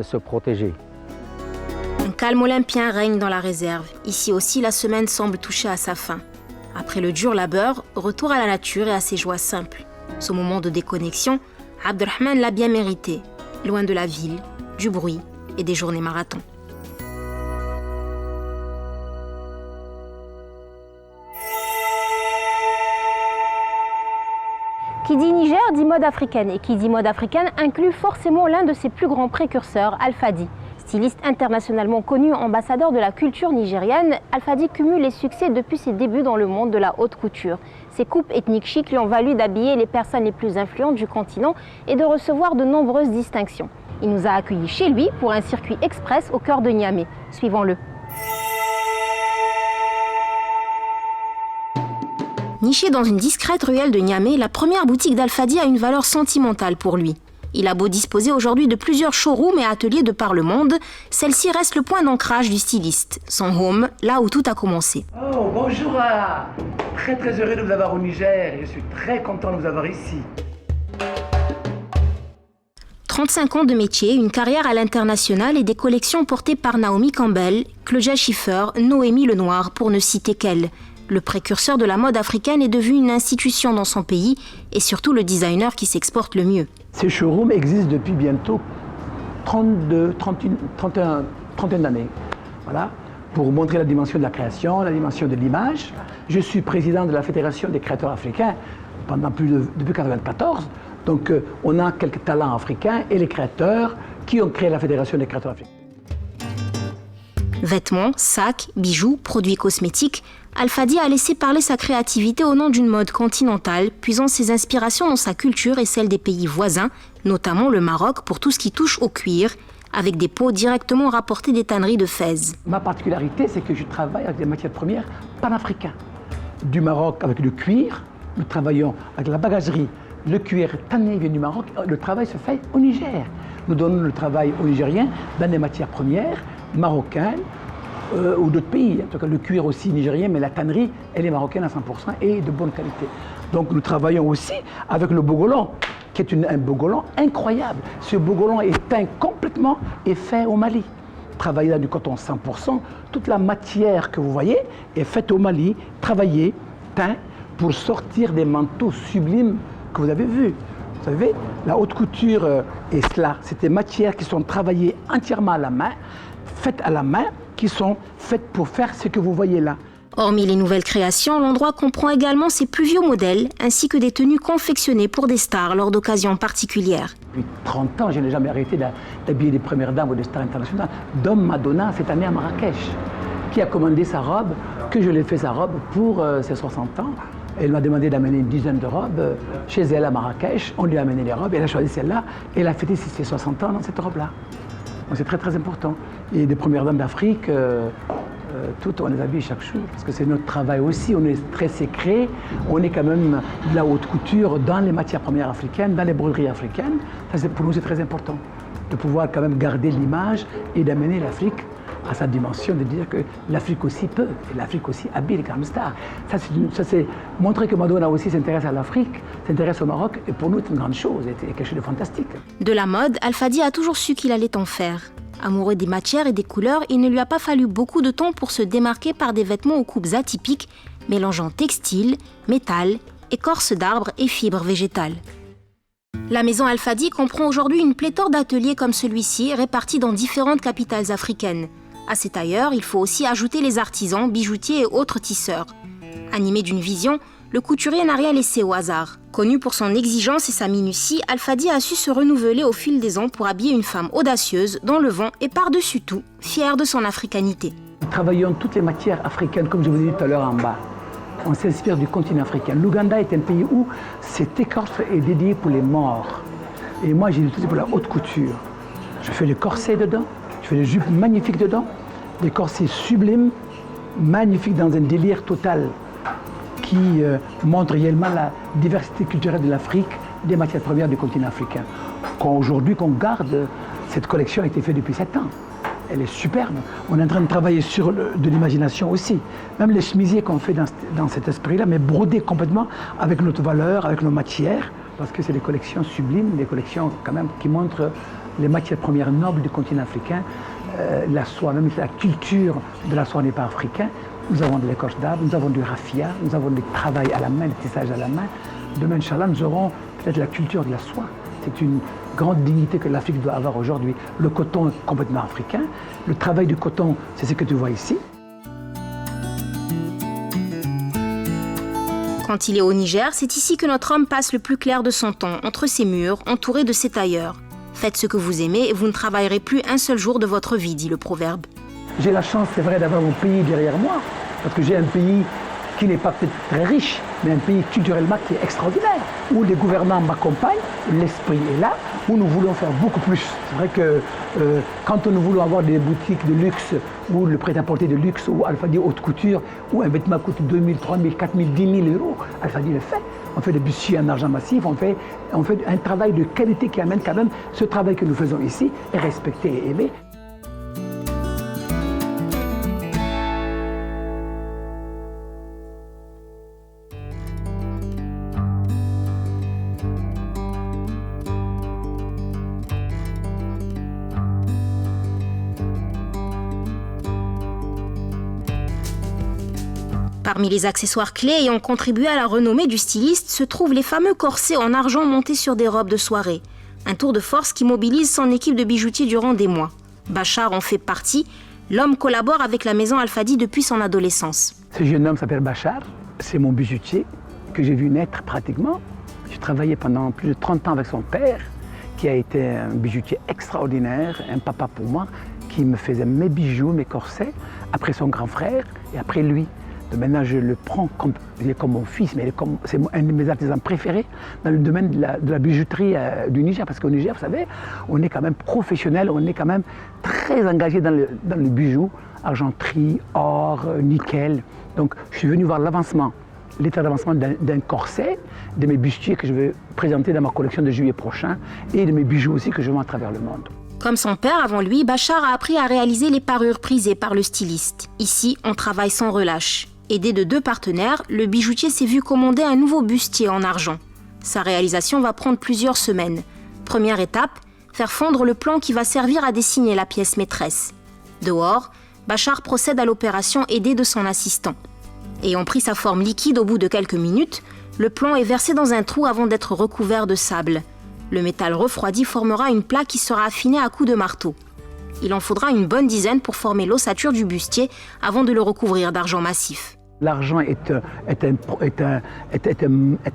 se protéger. Un calme olympien règne dans la réserve. Ici aussi, la semaine semble toucher à sa fin. Après le dur labeur, retour à la nature et à ses joies simples. Ce moment de déconnexion, Abdelrahman l'a bien mérité, loin de la ville, du bruit et des journées marathons. Qui dit Niger dit mode africaine et qui dit mode africaine inclut forcément l'un de ses plus grands précurseurs, Alfadi. Styliste internationalement connu, ambassadeur de la culture nigérienne, Alfadi cumule les succès depuis ses débuts dans le monde de la haute couture. Ses coupes ethniques chic lui ont valu d'habiller les personnes les plus influentes du continent et de recevoir de nombreuses distinctions. Il nous a accueillis chez lui pour un circuit express au cœur de Niamey. Suivons-le. Nichée dans une discrète ruelle de Niamey, la première boutique d'Alfadi a une valeur sentimentale pour lui. Il a beau disposer aujourd'hui de plusieurs showrooms et ateliers de par le monde, celle-ci reste le point d'ancrage du styliste, son home, là où tout a commencé. Oh, bonjour, très heureux de vous avoir au Niger, je suis très content de vous avoir ici. 35 ans de métier, une carrière à l'international et des collections portées par Naomi Campbell, Claudia Schiffer, Noémie Lenoir, pour ne citer qu'elle. Le précurseur de la mode africaine est devenu une institution dans son pays et surtout le designer qui s'exporte le mieux. Ces showrooms existent depuis bientôt 31 d'années. Voilà, pour montrer la dimension de la création, la dimension de l'image. Je suis président de la Fédération des créateurs africains depuis 1994. Donc on a quelques talents africains et les créateurs qui ont créé la Fédération des créateurs africains. Vêtements, sacs, bijoux, produits cosmétiques, Alfadi a laissé parler sa créativité au nom d'une mode continentale, puisant ses inspirations dans sa culture et celle des pays voisins, notamment le Maroc pour tout ce qui touche au cuir, avec des peaux directement rapportées des tanneries de Fès. Ma particularité, c'est que je travaille avec des matières premières panafricaines. Du Maroc avec le cuir, nous travaillons avec la bagagerie. Le cuir tanné vient du Maroc, le travail se fait au Niger. Nous donnons le travail aux Nigériens dans des matières premières marocaines, ou d'autres pays, en tout cas le cuir aussi nigérien, mais la tannerie, elle est marocaine à 100% et de bonne qualité. Donc nous travaillons aussi avec le bogolan, qui est un bogolan incroyable. Ce bogolan est teint complètement et fait au Mali. Travaillé dans du coton 100%, toute la matière que vous voyez est faite au Mali, travaillée, teint, pour sortir des manteaux sublimes que vous avez vus. Vous savez, la haute couture et cela, c'est des matières qui sont travaillées entièrement à la main, faites à la main, qui sont faites pour faire ce que vous voyez là. Hormis les nouvelles créations, l'endroit comprend également ses plus vieux modèles, ainsi que des tenues confectionnées pour des stars lors d'occasions particulières. Depuis 30 ans, je n'ai jamais arrêté d'habiller des premières dames ou des stars internationales. Dom Madonna, cette année à Marrakech, qui a commandé sa robe, que je lui ai fait sa robe pour ses 60 ans. Elle m'a demandé d'amener une dizaine de robes chez elle à Marrakech. On lui a amené les robes, elle a choisi celle-là et elle a fêté ses 60 ans dans cette robe-là. Donc c'est très très important. Et des premières dames d'Afrique, toutes on les habille chaque jour, parce que c'est notre travail aussi, on est très secret, on est quand même de la haute couture dans les matières premières africaines, dans les broderies africaines. Ça, pour nous c'est très important, de pouvoir quand même garder l'image et d'amener l'Afrique à sa dimension, de dire que l'Afrique aussi peut, et l'Afrique aussi habille les grandes stars. Ça c'est montrer que Madonna aussi s'intéresse à l'Afrique, s'intéresse au Maroc, et pour nous c'est une grande chose, c'est quelque chose de fantastique. De la mode, Alfadi a toujours su qu'il allait en faire. Amoureux des matières et des couleurs, il ne lui a pas fallu beaucoup de temps pour se démarquer par des vêtements aux coupes atypiques, mélangeant textile, métal, écorce d'arbres et fibres végétales. La maison Alfadi comprend aujourd'hui une pléthore d'ateliers comme celui-ci, répartis dans différentes capitales africaines. À ces tailleurs, il faut aussi ajouter les artisans, bijoutiers et autres tisseurs. Animé d'une vision, le couturier n'a rien laissé au hasard. Connu pour son exigence et sa minutie, Alfadi a su se renouveler au fil des ans pour habiller une femme audacieuse, dans le vent et par-dessus tout, fière de son africanité. Nous travaillons toutes les matières africaines, comme je vous ai dit tout à l'heure en bas. On s'inspire du continent africain. L'Ouganda est un pays où cette écorce est dédiée pour les morts. Et moi, j'ai utilisé pour la haute couture. Je fais les corsets dedans, je fais des jupes magnifiques dedans, des corsets sublimes, magnifiques dans un délire total qui montre réellement la diversité culturelle de l'Afrique, des matières premières du continent africain. Aujourd'hui, qu'on garde, cette collection a été faite depuis 7 ans. Elle est superbe. On est en train de travailler sur de l'imagination aussi. Même les chemisiers qu'on fait dans cet esprit-là, mais brodés complètement avec notre valeur, avec nos matières, parce que c'est des collections sublimes, des collections quand même qui montrent les matières premières nobles du continent africain, la soie, même la culture de la soie n'est pas africaine. Nous avons de l'écorce d'arbre, nous avons du raffia, nous avons du travail à la main, du tissage à la main. Demain, Inch'Allah, nous aurons peut-être la culture de la soie. C'est une grande dignité que l'Afrique doit avoir aujourd'hui. Le coton est complètement africain. Le travail du coton, c'est ce que tu vois ici. Quand il est au Niger, c'est ici que notre homme passe le plus clair de son temps, entre ses murs, entouré de ses tailleurs. Faites ce que vous aimez et vous ne travaillerez plus un seul jour de votre vie, dit le proverbe. J'ai la chance, c'est vrai, d'avoir mon pays derrière moi, parce que j'ai un pays qui n'est pas peut-être très riche, mais un pays culturellement qui est extraordinaire, où les gouvernants m'accompagnent, l'esprit est là, où nous voulons faire beaucoup plus. C'est vrai que quand nous voulons avoir des boutiques de luxe, ou le prêt-à-porter de luxe, ou Alfadi haute couture, où un vêtement coûte 2 000, 3 000, 4 000, 10 000 euros, Alfadi le fait. On fait des bustiers en argent massif, on fait un travail de qualité qui amène quand même ce travail que nous faisons ici, est respecté et aimé. Parmi les accessoires clés ayant contribué à la renommée du styliste se trouvent les fameux corsets en argent montés sur des robes de soirée. Un tour de force qui mobilise son équipe de bijoutiers durant des mois. Bachar en fait partie. L'homme collabore avec la maison Alfadi depuis son adolescence. Ce jeune homme s'appelle Bachar. C'est mon bijoutier que j'ai vu naître pratiquement. J'ai travaillé pendant plus de 30 ans avec son père, qui a été un bijoutier extraordinaire, un papa pour moi, qui me faisait mes bijoux, mes corsets, après son grand frère et après lui. Maintenant, je le prends comme mon fils, mais c'est un de mes artisans préférés dans le domaine de la bijouterie du Niger. Parce qu'au Niger, vous savez, on est quand même professionnel, on est quand même très engagé dans le bijou, argenterie, or, nickel. Donc, je suis venu voir l'état d'avancement d'un corset, de mes bustiers que je vais présenter dans ma collection de juillet prochain, et de mes bijoux aussi que je vends à travers le monde. Comme son père avant lui, Bachar a appris à réaliser les parures prisées par le styliste. Ici, on travaille sans relâche. Aidé de 2 partenaires, le bijoutier s'est vu commander un nouveau bustier en argent. Sa réalisation va prendre plusieurs semaines. Première étape, faire fondre le plan qui va servir à dessiner la pièce maîtresse. Dehors, Bachar procède à l'opération aidé de son assistant. Ayant pris sa forme liquide au bout de quelques minutes, le plan est versé dans un trou avant d'être recouvert de sable. Le métal refroidi formera une plaque qui sera affinée à coups de marteau. Il en faudra une bonne dizaine pour former l'ossature du bustier avant de le recouvrir d'argent massif. L'argent est un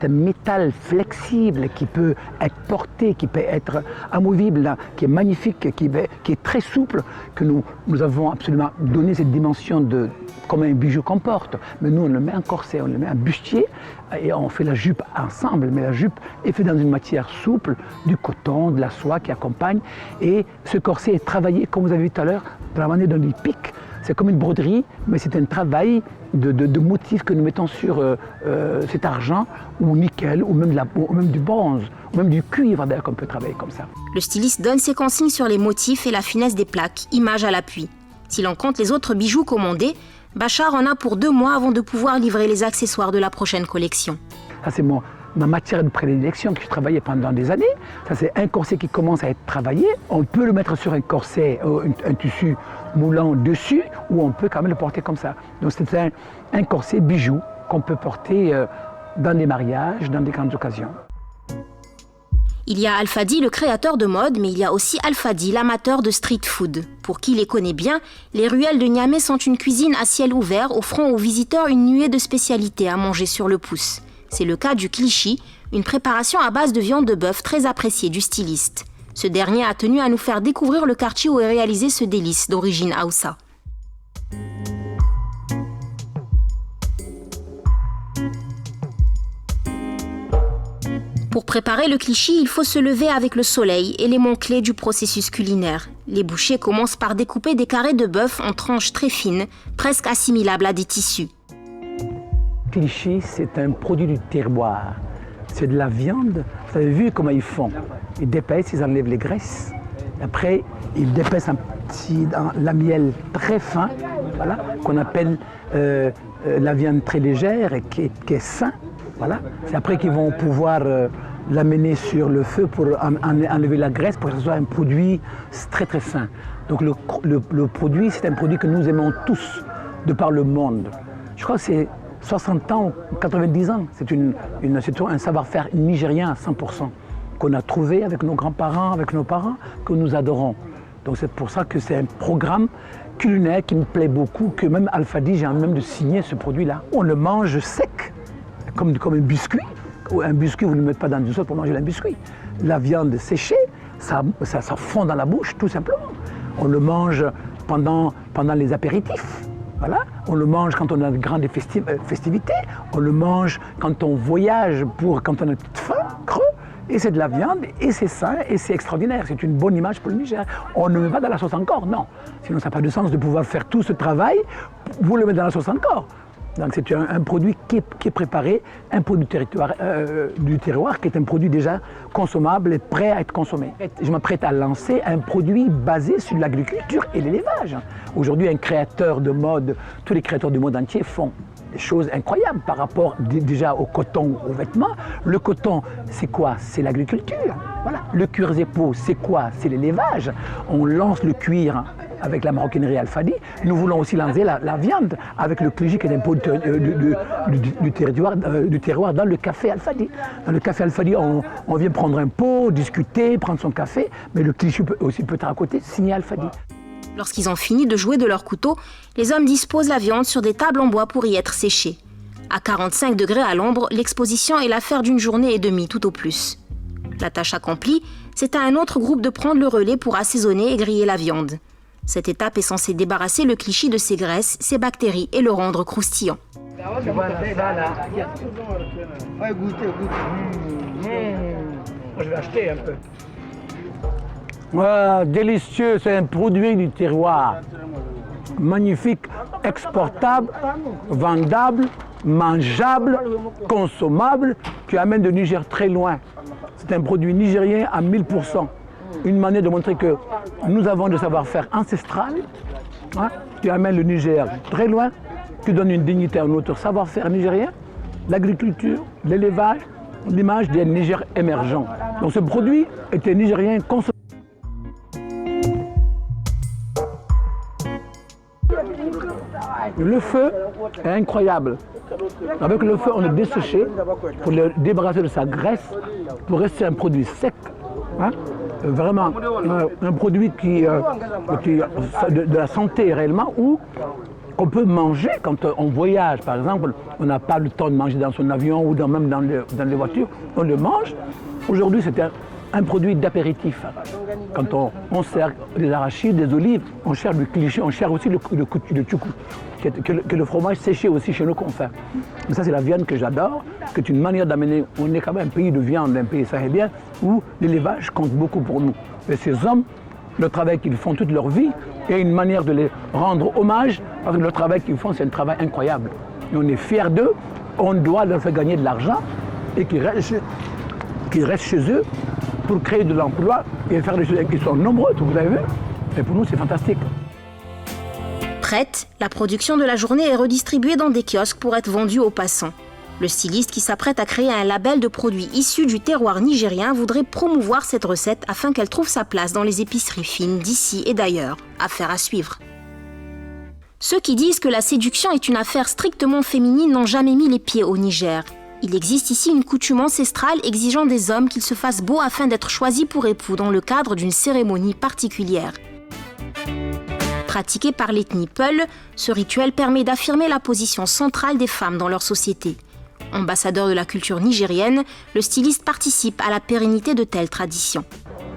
métal flexible qui peut être porté, qui peut être amovible, qui est magnifique, qui est très souple, que nous avons absolument donné cette dimension comme un bijou qu'on porte. Mais nous, on le met en corset, on le met en bustier et on fait la jupe ensemble. Mais la jupe est faite dans une matière souple, du coton, de la soie qui accompagne. Et ce corset est travaillé, comme vous avez vu tout à l'heure, de la manière dont il pique. C'est comme une broderie, mais c'est un travail de motifs que nous mettons sur cet argent, ou nickel, ou même du bronze, ou même du cuivre d'ailleurs qu'on peut travailler comme ça. Le styliste donne ses consignes sur les motifs et la finesse des plaques, images à l'appui. Si l'on compte les autres bijoux commandés, Bachar en a pour 2 mois avant de pouvoir livrer les accessoires de la prochaine collection. Ça, c'est ma matière de prédilection que je travaillais pendant des années. Ça, c'est un corset qui commence à être travaillé. On peut le mettre sur un corset, un tissu moulant dessus, ou on peut quand même le porter comme ça. Donc c'est un corset bijou qu'on peut porter dans des mariages, dans des grandes occasions. Il y a Alfadi, le créateur de mode, mais il y a aussi Alfadi, l'amateur de street food. Pour qui les connaît bien, les ruelles de Niamey sont une cuisine à ciel ouvert, offrant aux visiteurs une nuée de spécialités à manger sur le pouce. C'est le cas du klichi, une préparation à base de viande de bœuf très appréciée du styliste. Ce dernier a tenu à nous faire découvrir le quartier où est réalisé ce délice d'origine Haoussa. Pour préparer le klichi, il faut se lever avec le soleil, élément clé du processus culinaire. Les bouchers commencent par découper des carrés de bœuf en tranches très fines, presque assimilables à des tissus. Le klichi, c'est un produit du terroir. C'est de la viande. Vous avez vu comment ils font? Ils dépècent, ils enlèvent les graisses. Après, ils dépècent un petit lamiel très fin, voilà, qu'on appelle la viande très légère et qui est sain. Voilà. C'est après qu'ils vont pouvoir l'amener sur le feu pour enlever la graisse pour que ce soit un produit très très sain. Donc le produit, c'est un produit que nous aimons tous de par le monde. Je crois que c'est 60 ans ou 90 ans. C'est un savoir-faire nigérien à 100% qu'on a trouvé avec nos grands-parents, avec nos parents, que nous adorons. Donc c'est pour ça que c'est un programme culinaire qui me plaît beaucoup, que même Alfadi, j'ai envie même de signer ce produit-là. On le mange sec, comme un biscuit. Un biscuit, vous ne le mettez pas dans du sauce pour manger un biscuit. La viande séchée, ça fond dans la bouche, tout simplement. On le mange pendant les apéritifs. Voilà. On le mange quand on a de grandes festivités. On le mange quand on voyage, quand on a faim, creux. Et c'est de la viande, et c'est sain, et c'est extraordinaire. C'est une bonne image pour le Niger. On ne met pas dans la sauce encore, non. Sinon, ça n'a pas de sens de pouvoir faire tout ce travail, vous le mettre dans la sauce encore. Donc c'est un produit qui est préparé, un produit du terroir, qui est un produit déjà consommable et prêt à être consommé. Je m'apprête à lancer un produit basé sur l'agriculture et l'élevage. Aujourd'hui, un créateur de mode, tous les créateurs du monde entier font des choses incroyables par rapport déjà au coton, aux vêtements. Le coton, c'est quoi? C'est l'agriculture. Voilà. Le cuir zépo, c'est quoi? C'est l'élevage. On lance le cuir avec la maroquinerie Alfadi. Nous voulons aussi lancer la viande avec le klichi qui est un produit du terroir dans le café Alfadi. Dans le café Alfadi, on vient prendre un pot, discuter, prendre son café, mais le klichi peut être à côté, signé Alfadi. Lorsqu'ils ont fini de jouer de leur couteau, les hommes disposent la viande sur des tables en bois pour y être séchée. À 45 degrés à l'ombre, l'exposition est l'affaire d'une journée et demie tout au plus. La tâche accomplie, c'est à un autre groupe de prendre le relais pour assaisonner et griller la viande. Cette étape est censée débarrasser le klichi de ses graisses, ses bactéries et le rendre croustillant. Tu vois ça là? Ouais, goûtez. Je vais acheter un peu. Ouais, délicieux, c'est un produit du terroir. Magnifique, exportable, vendable, mangeable, consommable, qui amène le Niger très loin. C'est un produit nigérien à 1000%. Une manière de montrer que nous avons des savoir-faire ancestral, hein, qui amène le Niger très loin, qui donne une dignité à notre savoir-faire nigérien, l'agriculture, l'élevage, l'image d'un Niger émergent. Donc ce produit était nigérien consommé. Le feu est incroyable. Avec le feu, on le desséché pour le débarrasser de sa graisse, pour rester un produit sec, Hein? Vraiment un produit qui de la santé réellement, ou qu'on peut manger quand on voyage. Par exemple, on n'a pas le temps de manger dans son avion ou même dans les voitures, on le mange. Aujourd'hui, c'est un produit d'apéritif. Quand on sert des arachides, des olives, on sert du cliché, on sert aussi le tchoukou, que le fromage séché aussi chez nous qu'on fait. Mais ça, c'est la viande que j'adore, que c'est une manière d'amener. On est quand même un pays de viande, un pays sahélien, où l'élevage compte beaucoup pour nous. Et ces hommes, le travail qu'ils font toute leur vie, il y a une manière de les rendre hommage, parce que le travail qu'ils font, c'est un travail incroyable. Et on est fiers d'eux, on doit leur faire gagner de l'argent et qu'ils restent chez eux pour créer de l'emploi et faire des choses qui sont nombreuses, vous avez vu. Et pour nous, c'est fantastique. Prête, la production de la journée est redistribuée dans des kiosques pour être vendue aux passants. Le styliste qui s'apprête à créer un label de produits issus du terroir nigérien voudrait promouvoir cette recette afin qu'elle trouve sa place dans les épiceries fines d'ici et d'ailleurs. Affaire à suivre. Ceux qui disent que la séduction est une affaire strictement féminine n'ont jamais mis les pieds au Niger. Il existe ici une coutume ancestrale exigeant des hommes qu'ils se fassent beaux afin d'être choisis pour époux dans le cadre d'une cérémonie particulière. Pratiqué par l'ethnie Peul, ce rituel permet d'affirmer la position centrale des femmes dans leur société. Ambassadeur de la culture nigérienne, le styliste participe à la pérennité de telles traditions.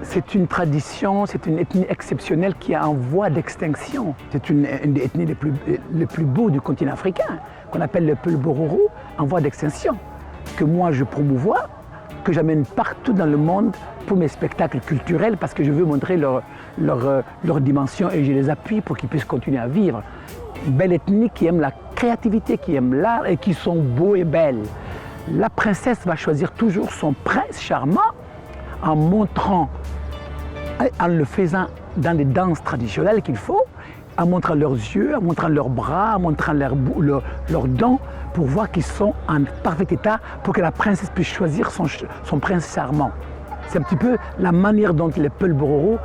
C'est une tradition, c'est une ethnie exceptionnelle qui est en voie d'extinction. C'est une des ethnies les plus beaux du continent africain, qu'on appelle le Peul Bororo, en voie d'extinction, que moi je promouvois, que j'amène partout dans le monde pour mes spectacles culturels, parce que je veux montrer leur dimension et je les appuie pour qu'ils puissent continuer à vivre. Une belle ethnie qui aime la créativité, qui aime l'art et qui sont beaux et belles. La princesse va choisir toujours son prince charmant en montrant, en le faisant dans des danses traditionnelles qu'il faut, en montrant leurs yeux, en montrant leurs bras, en montrant leurs dents, pour voir qu'ils sont en parfait état, pour que la princesse puisse choisir son prince charmant. C'est un petit peu la manière dont les Peul Bororo,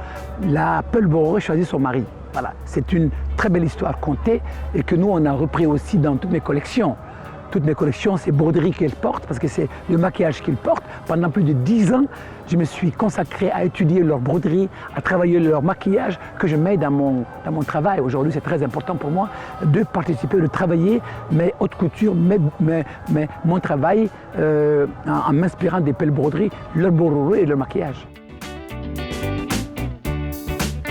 la Peul Bororo choisit son mari. Voilà. C'est une très belle histoire contée et que nous, on a repris aussi dans toutes mes collections. Toutes mes collections, c'est broderie qu'elles portent, parce que c'est le maquillage qu'ils portent. Pendant plus de 10 ans, je me suis consacré à étudier leur broderie, à travailler leur maquillage, que je mets dans mon travail. Aujourd'hui, c'est très important pour moi de participer, de travailler mes hautes coutures, mon travail en m'inspirant des Peul broderies, leur broderie et leur maquillage.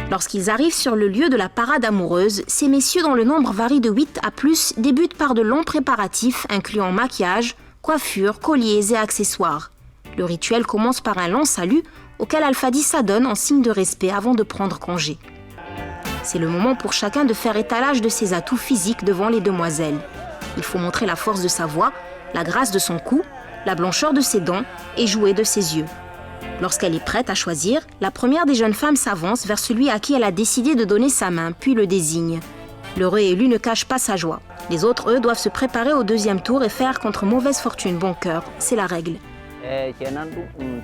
Lorsqu'ils arrivent sur le lieu de la parade amoureuse, ces messieurs dont le nombre varie de 8 à plus débutent par de longs préparatifs incluant maquillage, coiffure, colliers et accessoires. Le rituel commence par un long salut auquel Alfadi s'adonne en signe de respect avant de prendre congé. C'est le moment pour chacun de faire étalage de ses atouts physiques devant les demoiselles. Il faut montrer la force de sa voix, la grâce de son cou, la blancheur de ses dents et jouer de ses yeux. Lorsqu'elle est prête à choisir, la première des jeunes femmes s'avance vers celui à qui elle a décidé de donner sa main, puis le désigne. L'heureux élu ne cache pas sa joie. Les autres, eux, doivent se préparer au deuxième tour et faire contre mauvaise fortune bon cœur. C'est la règle.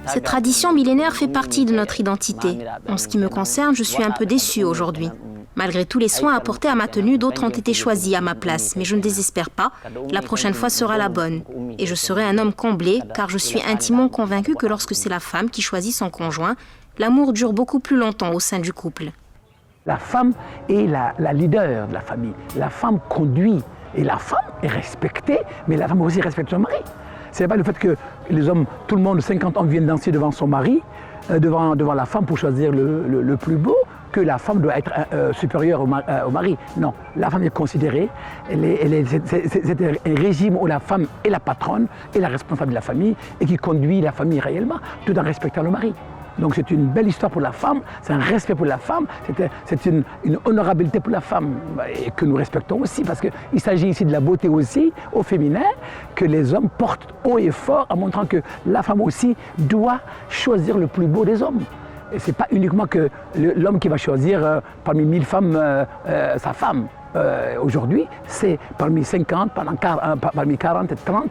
Cette tradition millénaire fait partie de notre identité. En ce qui me concerne, je suis un peu déçue aujourd'hui. Malgré tous les soins apportés à ma tenue, d'autres ont été choisis à ma place. Mais je ne désespère pas, la prochaine fois sera la bonne. Et je serai un homme comblé, car je suis intimement convaincue que lorsque c'est la femme qui choisit son conjoint, l'amour dure beaucoup plus longtemps au sein du couple. La femme est la leader de la famille. La femme conduit. Et la femme est respectée, mais la femme aussi respecte son mari. Ce n'est pas le fait que les hommes, tout le monde, 50 ans, viennent danser devant son mari, devant la femme pour choisir le plus beau, que la femme doit être supérieure au mari. Non, la femme est considérée, c'est un régime où la femme est la patronne et la responsable de la famille et qui conduit la famille réellement, tout en respectant le mari. Donc c'est une belle histoire pour la femme, c'est un respect pour la femme, c'est une honorabilité pour la femme et que nous respectons aussi, parce qu'il s'agit ici de la beauté aussi, au féminin, que les hommes portent haut et fort en montrant que la femme aussi doit choisir le plus beau des hommes. Et ce n'est pas uniquement que l'homme qui va choisir parmi 1000 femmes sa femme. aujourd'hui, c'est parmi 50, parmi 40 et 30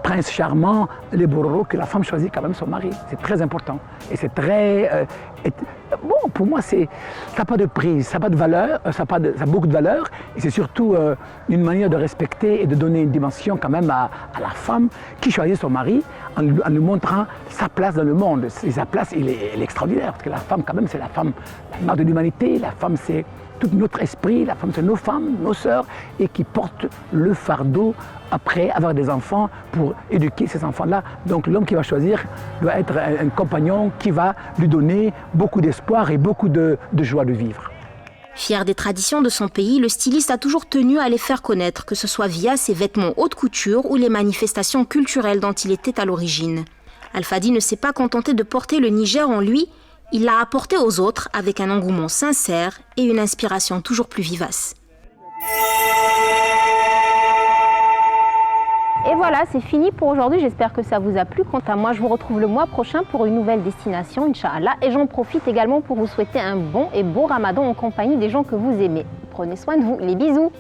princes charmants, les bororo, que la femme choisit quand même son mari. C'est très important. Et c'est très... bon, pour moi, ça n'a pas de prix, ça n'a pas de valeur, ça a beaucoup de valeur. Et c'est surtout une manière de respecter et de donner une dimension quand même à la femme qui choisit son mari en lui montrant sa place dans le monde. Et sa place, elle est extraordinaire. Parce que la femme, quand même, c'est la femme, la marque de l'humanité. La femme, c'est tout notre esprit. La femme, c'est nos femmes, nos sœurs, et qui portent le fardeau après avoir des enfants pour éduquer ces enfants-là. Donc l'homme qui va choisir doit être un compagnon qui va lui donner beaucoup d'espoir et beaucoup de joie de vivre. Fier des traditions de son pays, le styliste a toujours tenu à les faire connaître, que ce soit via ses vêtements haute couture ou les manifestations culturelles dont il était à l'origine. Al-Fadi ne s'est pas contenté de porter le Niger en lui, il l'a apporté aux autres avec un engouement sincère et une inspiration toujours plus vivace. Et voilà, c'est fini pour aujourd'hui. J'espère que ça vous a plu. Quant à moi, je vous retrouve le mois prochain pour une nouvelle destination, Inch'Allah. Et j'en profite également pour vous souhaiter un bon et beau Ramadan en compagnie des gens que vous aimez. Prenez soin de vous. Les bisous.